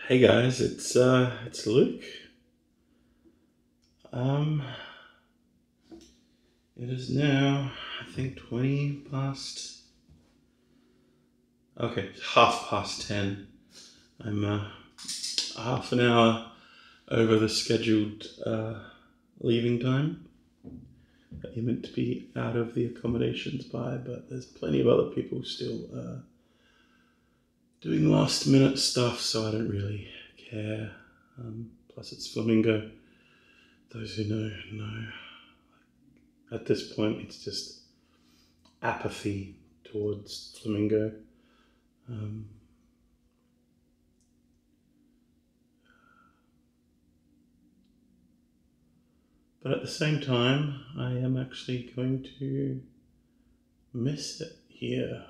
Hey guys, it's Luke. It is now I think 20 past. Okay, 10:30. I'm half an hour over the scheduled leaving time that you're meant to be out of the accommodations by, but there's plenty of other people still doing last minute stuff, so I don't really care. Plus it's Flamingo. Those who know. At this point, it's just apathy towards Flamingo. But at the same time, I am actually going to miss it here.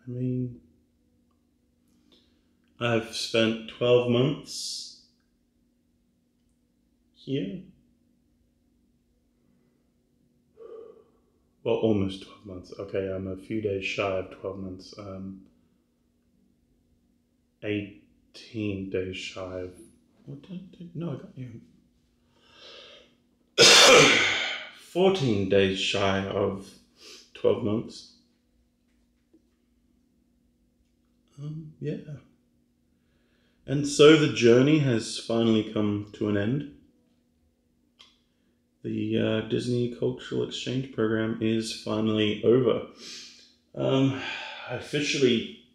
I mean, I've spent 12 months here. Well, almost 12 months. Okay, I'm a few days shy of 12 months. 18 days shy of... What did I do? No, I got you. 14 days shy of 12 months. Yeah. And so the journey has finally come to an end. The Disney Cultural Exchange Program is finally over. I officially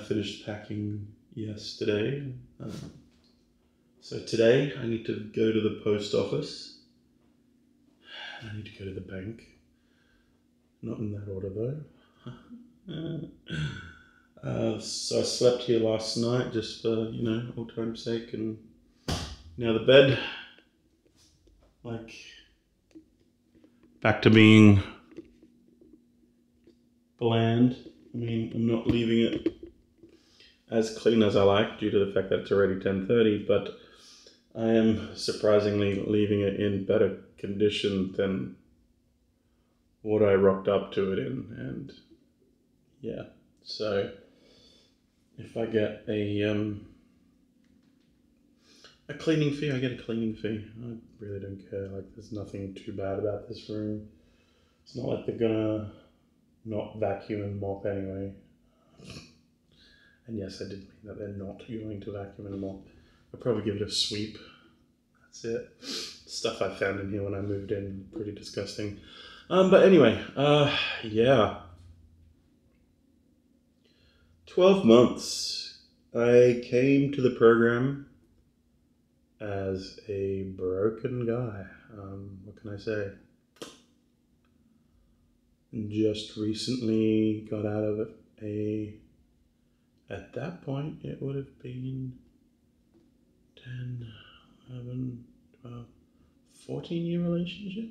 finished packing yesterday. So today I need to go to the post office. I need to go to the bank. Not in that order though. So I slept here last night just for, old time's sake, and now the bed. Like, back to being bland. I mean, I'm not leaving it as clean as I like due to the fact that it's already 10:30, but I am surprisingly leaving it in better condition than what I rocked up to it in. And yeah, so if I get a cleaning fee, I get a cleaning fee. I really don't care. Like, there's nothing too bad about this room. It's not like they're gonna not vacuum and mop anyway. And yes, I did mean that they're not going to vacuum and mop. I'll probably give it a sweep. That's it. Stuff I found in here when I moved in, pretty disgusting. But anyway, yeah. 12 months. I came to the program as a broken guy. What can I say? Just recently got out of at that point, it would have been 10, 11, 12, 14-year relationship?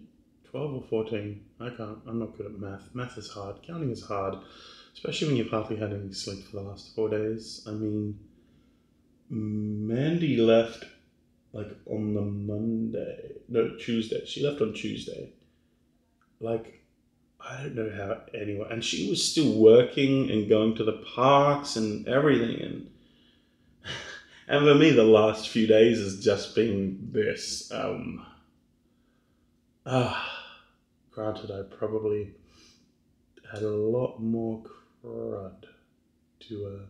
12 or 14? I'm not good at math. Math is hard. Counting is hard, especially when you've hardly had any sleep for the last 4 days. I mean, Mandy left like on the Tuesday. She left on Tuesday. Like, I don't know how anyone, and she was still working and going to the parks and everything. And for me, the last few days has just been this. Granted, I probably had a lot more crud to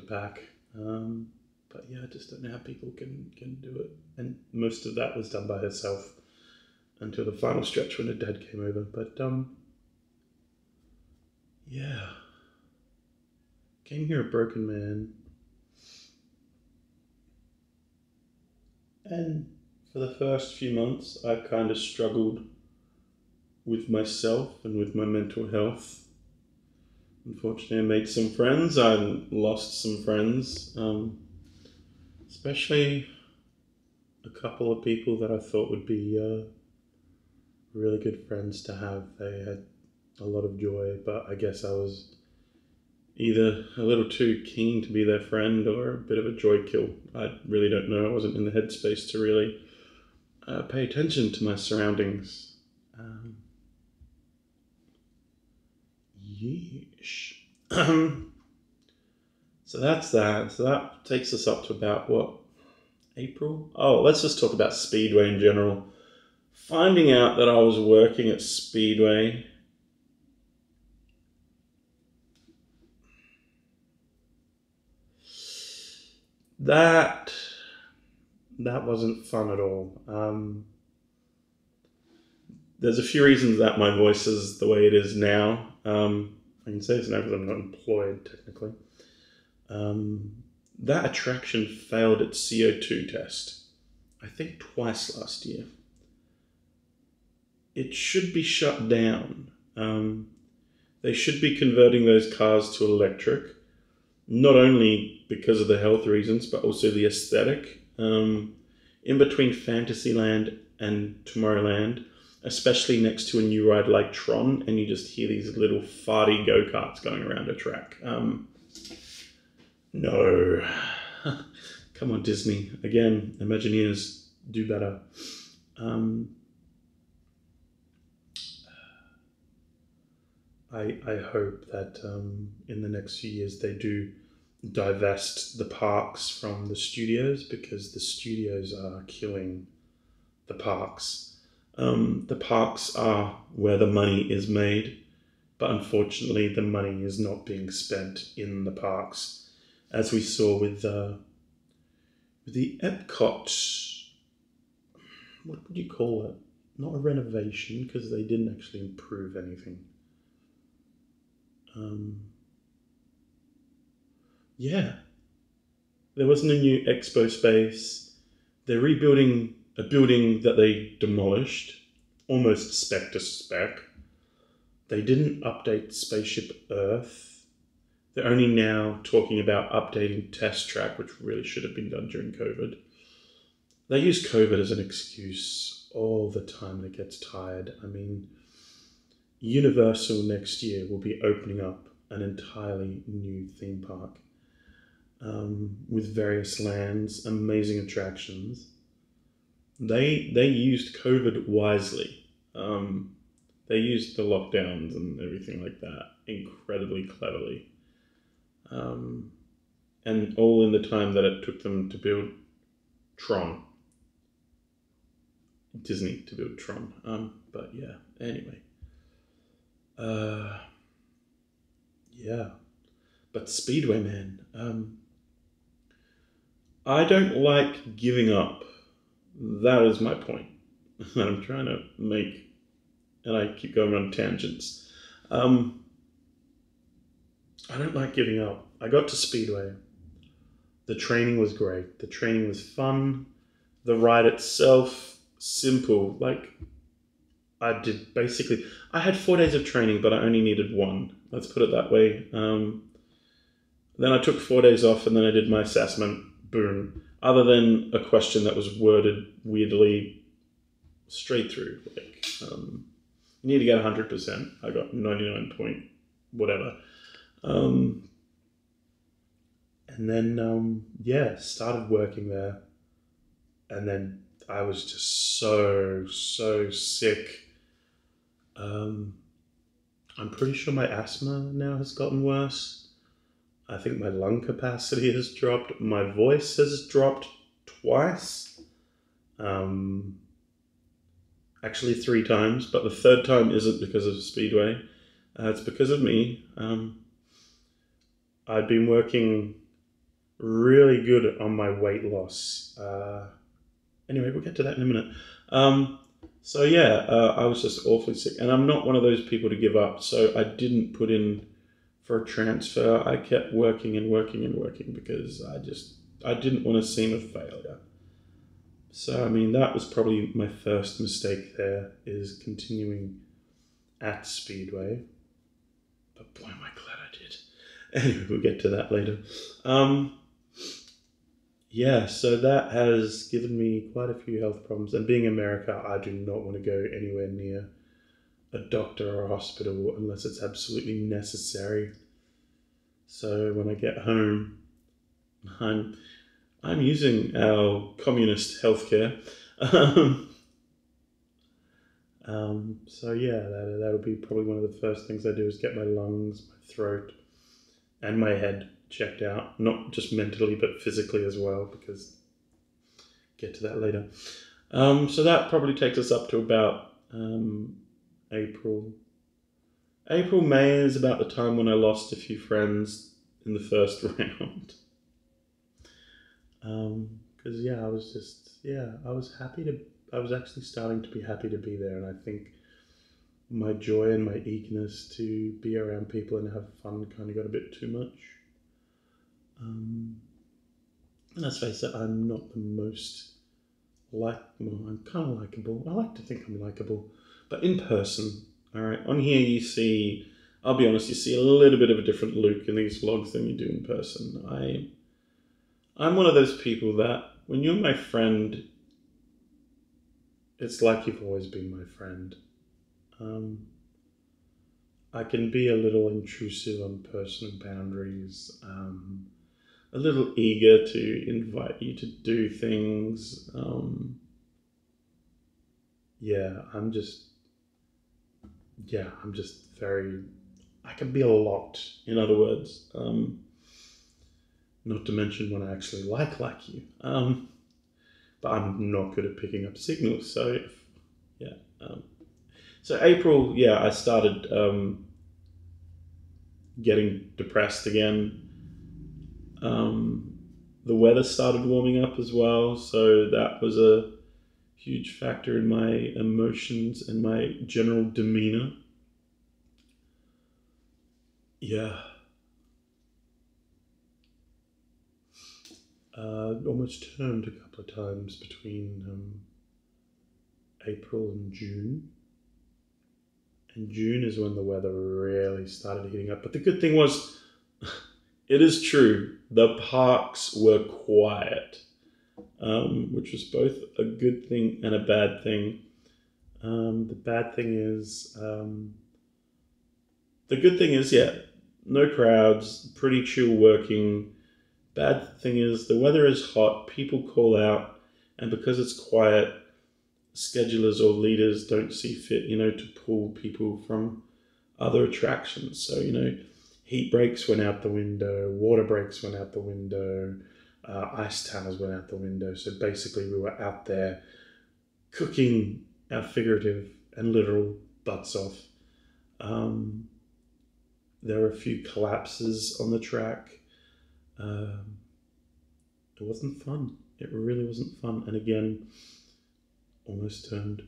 pack. But yeah, I just don't know how people can do it. And most of that was done by herself until the final stretch when her dad came over. But yeah, came here a broken man. And for the first few months, I kind of struggled with myself and with my mental health. Unfortunately, I made some friends. I lost some friends. Especially a couple of people that I thought would be really good friends to have. They had a lot of joy, but I guess I was either a little too keen to be their friend or a bit of a joy kill. I really don't know. I wasn't in the headspace to really pay attention to my surroundings. Yeesh. So that's that. So that takes us up to about what? April? Oh, let's just talk about Speedway in general. Finding out that I was working at Speedway, that wasn't fun at all. There's a few reasons that my voice is the way it is now. I can say this now because I'm not employed technically. That attraction failed its CO2 test, I think twice last year. It should be shut down. They should be converting those cars to electric, not only because of the health reasons, but also the aesthetic. In between Fantasyland and Tomorrowland, especially next to a new ride like Tron, and you just hear these little farty go-karts going around a track. No. Come on, Disney. Again, Imagineers, do better. I hope that in the next few years they do divest the parks from the studios, because the studios are killing the parks. The parks are where the money is made, but unfortunately the money is not being spent in the parks, as we saw with the Epcot. What would you call it? Not a renovation, because they didn't actually improve anything. Yeah, there wasn't a new expo space. They're rebuilding a building that they demolished, almost spec to spec. They didn't update Spaceship Earth. They're only now talking about updating Test Track, which really should have been done during COVID. They use COVID as an excuse all the time, and it gets tired. I mean, Universal next year will be opening up an entirely new theme park with various lands, amazing attractions. They used COVID wisely. They used the lockdowns and everything like that incredibly cleverly. And all in the time that it took them to build Tron. Disney to build Tron. But yeah, anyway. Yeah. But Speedway, man. I don't like giving up. That is my point that I'm trying to make, and I keep going on tangents. I don't like giving up. I got to Speedway. The training was great. The training was fun. The ride itself, simple. Like, I had 4 days of training, but I only needed one. Let's put it that way. Then I took 4 days off, and then I did my assessment. Boom. Other than a question that was worded weirdly straight through. Like, you need to get 100%. I got 99 point whatever. And then, started working there. And then I was just so sick. I'm pretty sure my asthma now has gotten worse. I think my lung capacity has dropped. My voice has dropped twice. Actually 3 times, but the third time isn't because of Speedway. It's because of me. I've been working really good on my weight loss. Anyway, we'll get to that in a minute. I was just awfully sick, and I'm not one of those people to give up, so I didn't put in for a transfer. I kept working and working and working because I didn't want to seem a failure. So, I mean, that was probably my first mistake there, is continuing at Speedway. But boy, am I glad I did. Anyway, we'll get to that later. So that has given me quite a few health problems. And being in America, I do not want to go anywhere near a doctor or a hospital unless it's absolutely necessary. So when I get home, I'm using our communist healthcare. That'll be probably one of the first things I do, is get my lungs, my throat, and my head checked out, not just mentally but physically as well, because get to that later. So that probably takes us up to about April. May is about the time when I lost a few friends in the first round. Because I was actually starting to be happy to be there, and I think my joy and my eagerness to be around people and have fun kind of got a bit too much. And let's face it, I'm not the most I'm kind of likable. I like to think I'm likable, but in person, all right, on here you see, I'll be honest, you see a little bit of a different Luke in these vlogs than you do in person. I'm one of those people that when you're my friend, it's like you've always been my friend. I can be a little intrusive on personal boundaries, a little eager to invite you to do things. I'm just very, I can be a lot, in other words. Not to mention when I actually like you. But I'm not good at picking up signals, so so April, I started getting depressed again. The weather started warming up as well, so that was a huge factor in my emotions and my general demeanor. Almost turned a couple of times between April and June. And June is when the weather really started heating up. But the good thing was, it is true, the parks were quiet, which was both a good thing and a bad thing. The bad thing is, the good thing is, no crowds, pretty chill working. Bad thing is, the weather is hot, people call out, and because it's quiet, schedulers or leaders don't see fit, to pull people from other attractions. So, heat breaks went out the window, water breaks went out the window, ice towers went out the window. So basically we were out there cooking our figurative and literal butts off. There were a few collapses on the track. It wasn't fun. It really wasn't fun. And again, almost turned.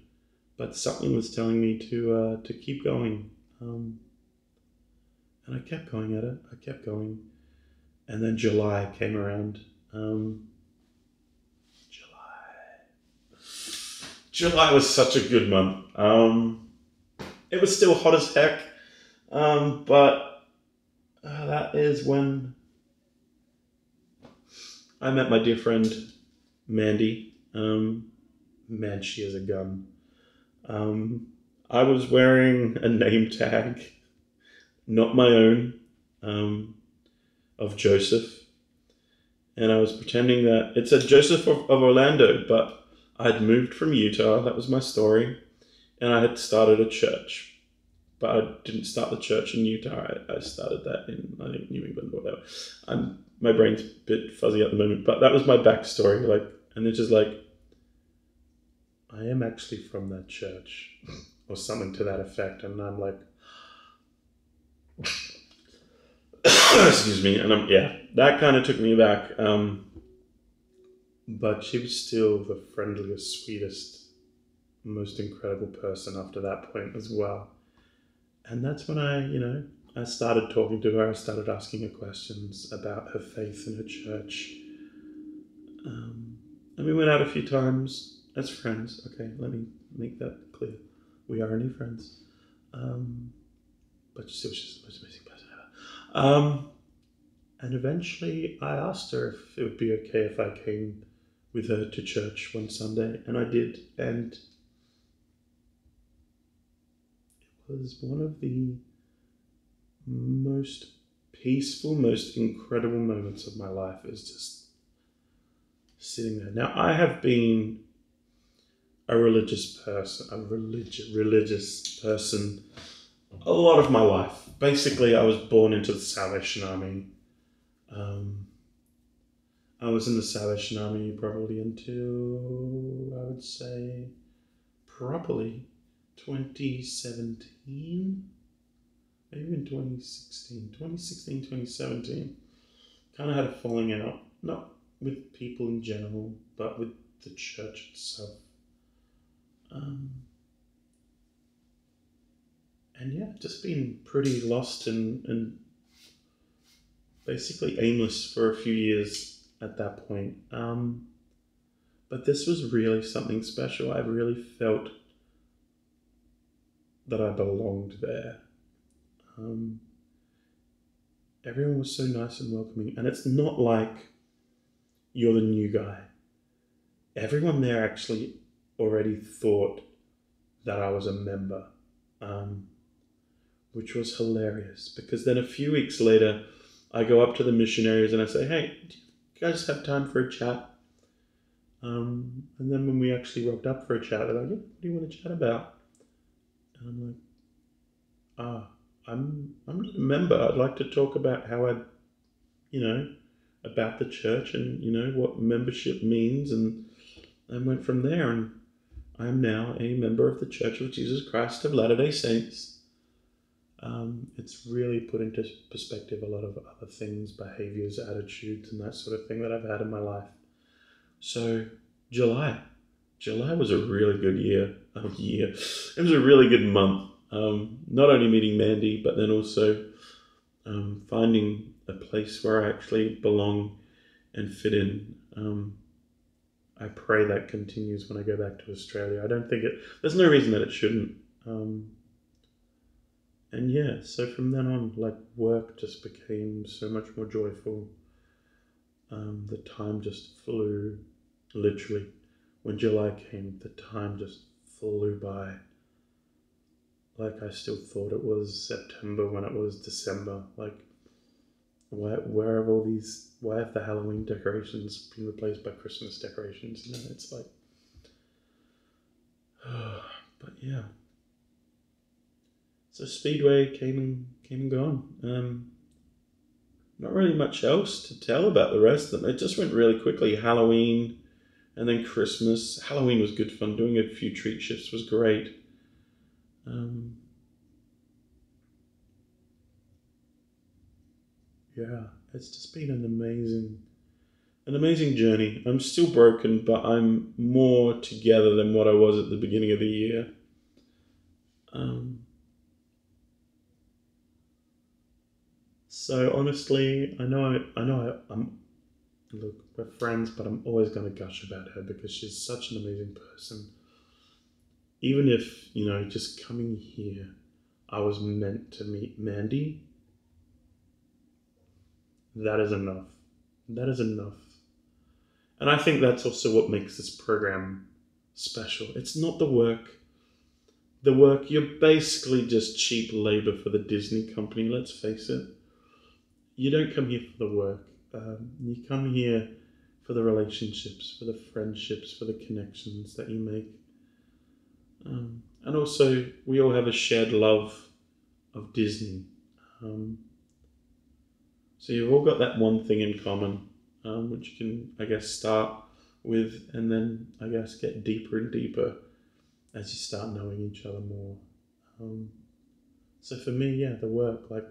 But something was telling me to keep going. And I kept going at it. I kept going. And then July came around. July was such a good month. It was still hot as heck. But that is when I met my dear friend, Mandy. Man, she is a gun. I was wearing a name tag, not my own, of Joseph. And I was pretending that it said Joseph of Orlando, but I'd moved from Utah. That was my story. And I had started a church. But I didn't start the church in Utah. I started that in, I think, New England or whatever. My brain's a bit fuzzy at the moment, but that was my backstory. And it's just I am actually from that church, or something to that effect. And I'm like, excuse me. And that kind of took me back. But she was still the friendliest, sweetest, most incredible person after that point as well. And that's when I started talking to her. I started asking her questions about her faith and her church. And we went out a few times as friends. Okay, let me make that clear. We are only friends. But she was just the most amazing person ever. And eventually I asked her if it would be okay if I came with her to church one Sunday. And I did. And was one of the most peaceful, most incredible moments of my life, is just sitting there. Now, I have been a religious person, a lot of my life. Basically, I was born into the Salvation Army. Um, I was in the Salvation Army probably until, I would say, probably 2017, maybe even 2017. Kind of had a falling out, not with people in general, but with the church itself. Um, and yeah, just been pretty lost and basically aimless for a few years at that point. But this was really something special. I really felt that I belonged there. Um, Everyone was so nice and welcoming, and it's not like you're the new guy. Everyone there actually already thought that I was a member, um, which was hilarious, because then a few weeks later, I go up to the missionaries and I say, "Hey, do you guys have time for a chat?" And then when we actually rocked up for a chat, they're like, "Yeah, what do you want to chat about?" And I'm like, I'm not a member. I'd like to talk about how you know, about the church and, what membership means." And I went from there, and I am now a member of the Church of Jesus Christ of Latter-day Saints. It's really put into perspective a lot of other things, behaviors, attitudes, and that sort of thing that I've had in my life. So July. July was a really good year. It was a really good month. Not only meeting Mandy, but then also finding a place where I actually belong and fit in. I pray that continues when I go back to Australia. I don't think there's no reason that it shouldn't. And yeah, so from then on, like, work just became so much more joyful. The time just flew, literally. When July came, the time just flew by. Like, I still thought it was September when it was December. Like, why have the Halloween decorations been replaced by Christmas decorations? It's like, but yeah. So Speedway came and gone. Not really much else to tell about the rest of them. It just went really quickly. Halloween and then Christmas. Halloween was good fun. Doing a few treat shifts was great. Yeah, it's just been an amazing journey. I'm still broken, but I'm more together than what I was at the beginning of the year. So honestly, look, we're friends, but I'm always going to gush about her because she's such an amazing person. Even if, just coming here, I was meant to meet Mandy, that is enough. That is enough. And I think that's also what makes this program special. It's not the work. The work, you're basically just cheap labor for the Disney company, let's face it. You don't come here for the work. You come here for the relationships, for the friendships, for the connections that you make. And also, we all have a shared love of Disney. So you've all got that one thing in common, which you can, I guess, start with, and then, I guess, get deeper and deeper as you start knowing each other more. So for me, yeah, the work, like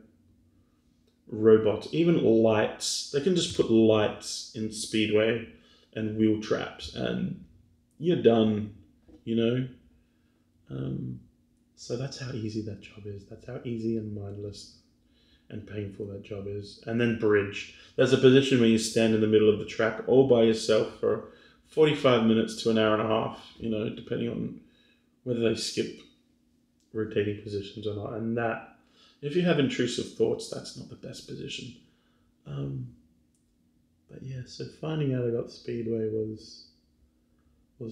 robots, even lights, they can just put lights in Speedway and wheel traps, and you're done, you know? So that's how easy that job is. That's how easy and mindless and painful that job is. And then bridge. There's a position where you stand in the middle of the track all by yourself for 45 minutes to an hour and a half, depending on whether they skip rotating positions or not. And that, if you have intrusive thoughts, that's not the best position. But yeah, so finding out I got Speedway was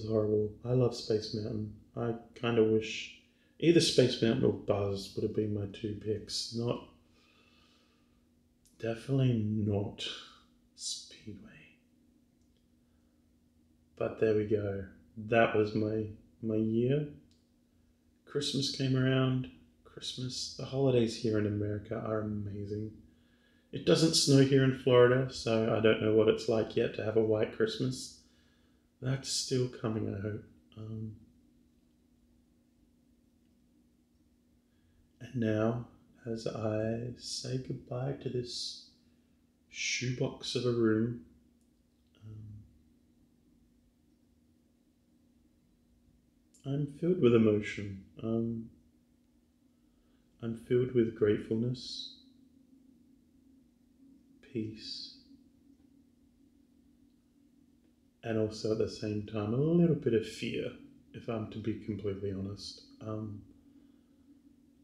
horrible. I love Space Mountain. I kind of wish either Space Mountain or Buzz would have been my two picks. Definitely not Speedway. But there we go. That was my year. Christmas came around. The holidays here in America are amazing. It doesn't snow here in Florida, so I don't know what it's like yet to have a white Christmas. That's still coming, I hope. And now, as I say goodbye to this shoebox of a room, I'm filled with emotion. I'm filled with gratefulness, peace, and also at the same time a little bit of fear, if I'm to be completely honest.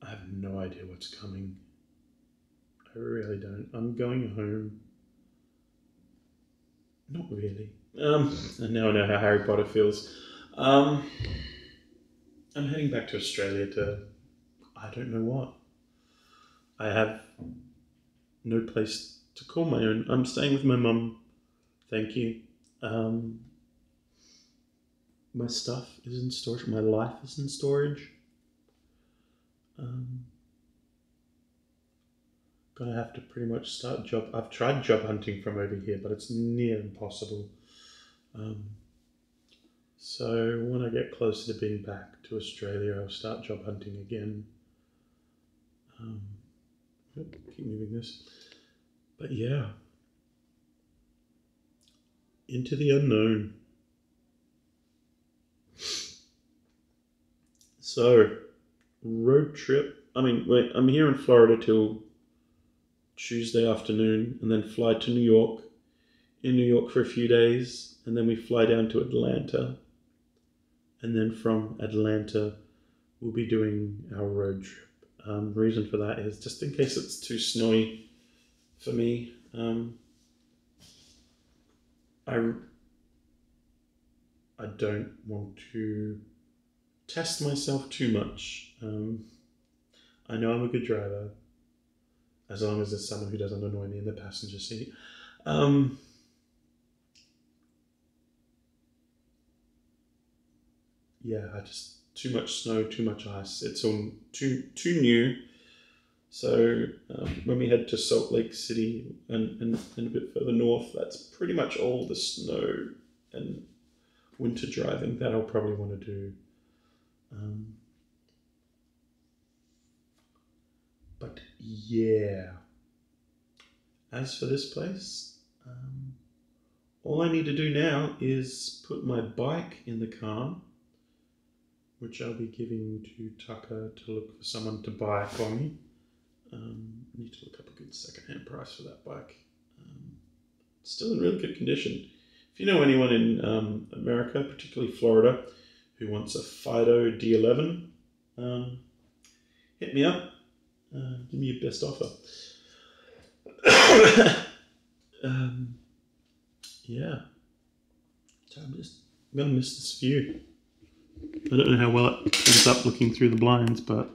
I have no idea what's coming. I really don't. I'm going home. Not really. And now I know how Harry Potter feels. I'm heading back to Australia to, I don't know what. I have no place to call my own. I'm staying with my mum. Thank you. My stuff is in storage. My life is in storage. Gonna have to pretty much start I've tried job hunting from over here, but it's near impossible. So when I get closer to being back to Australia, I'll start job hunting again. Keep moving this. But yeah, into the unknown. So, road trip. I'm here in Florida till Tuesday afternoon, and then fly to New York. In New York for a few days, and then we fly down to Atlanta. And then from Atlanta, we'll be doing our road trip. Reason for that is just in case it's too snowy for me. I don't want to test myself too much. I know I'm a good driver, as long as there's someone who doesn't annoy me in the passenger seat. Yeah, too much snow, too much ice. It's all too new. So when we head to Salt Lake City and a bit further north, that's pretty much all the snow and winter driving that I'll probably want to do. But yeah, as for this place, all I need to do now is put my bike in the car, which I'll be giving to Tucker to look for someone to buy for me. I need to look up a good second-hand price for that bike. It's still in really good condition. If you know anyone in America, particularly Florida, who wants a Fido D11, hit me up. Give me your best offer. Yeah. So I'm going to miss this view. I don't know how well it ends up looking through the blinds, but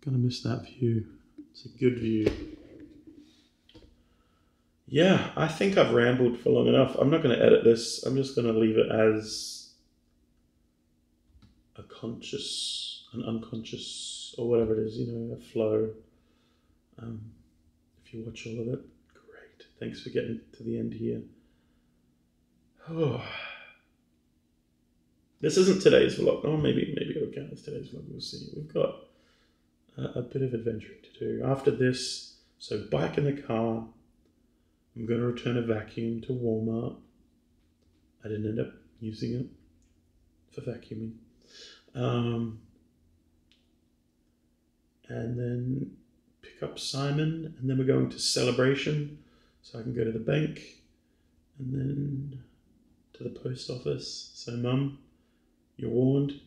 going to miss that view. It's a good view. Yeah, I think I've rambled for long enough. I'm not going to edit this. I'm just going to leave it as an unconscious, or whatever it is, a flow. If you watch all of it, great. Thanks for getting to the end here. Oh. This isn't today's vlog. Oh, maybe it'll count as today's vlog. We'll see. We've got a bit of adventuring to do. After this, so bike in the car. I'm going to return a vacuum to Walmart. I didn't end up using it for vacuuming. And then pick up Simon, and then we're going to Celebration, so I can go to the bank, and then to the post office. So Mum, you're warned,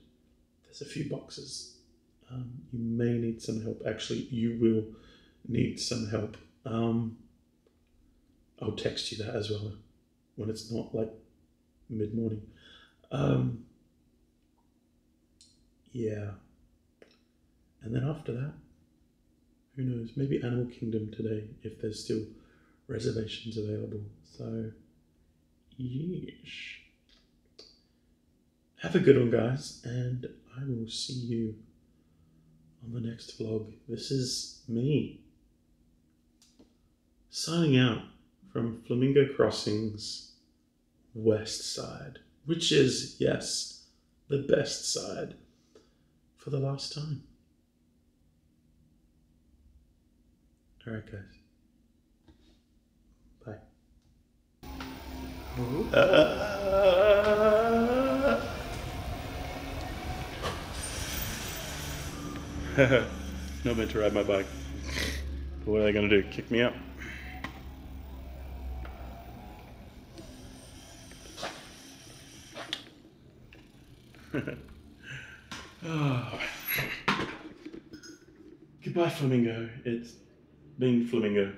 there's a few boxes. You may need some help. Actually, you will need some help. I'll text you that as well when it's not like mid-morning. Yeah. And then after that, who knows, maybe Animal Kingdom today if there's still reservations available. So, yeesh. Have a good one, guys, and I will see you on the next vlog. This is me. signing out from Flamingo Crossing's west side, which is, yes, the best side, for the last time. All right, guys. Bye. Not meant to ride my bike. But what are they going to do? Kick me out? Oh. Goodbye, Flamingo. It's been Flamingo.